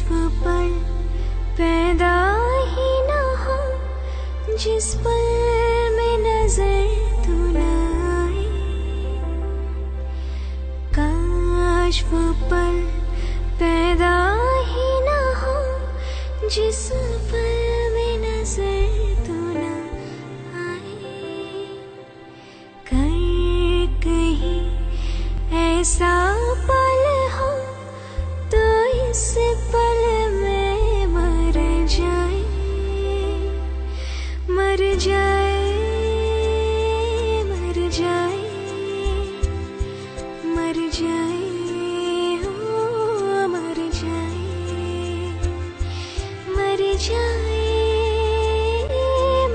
वो पल पैदा ही ना हो जिस पल में नजर तू न आए। काश वो पल पैदा ही ना हो जिस पल में नजर तू न आए। कहीं ऐसा पल हो तो इस पल में मर जाए, मर जाए, मर जाए, मर जाए, ओ मर जाए, मर जाए,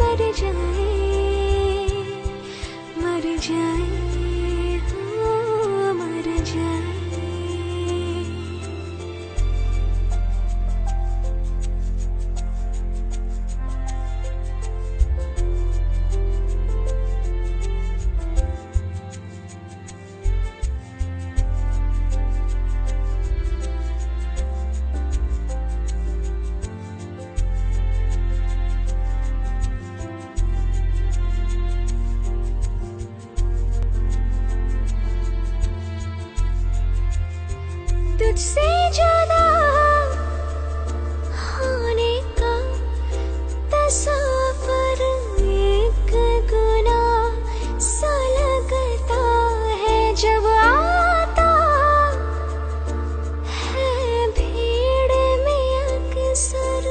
मर जाए, मर जाए, ओ मर जाए। तुझसे ज्यादा होने का तस्वर एक गुनाह सा लगता है जब आता है भीड़ में अक्सर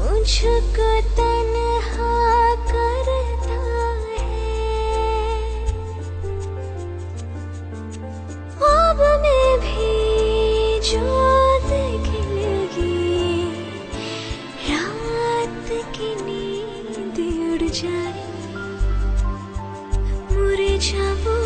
मुझको तन्हा करता है। अब मैं भी जोत खिलेगी रात की नींद उड़ जाए, मुरझा वो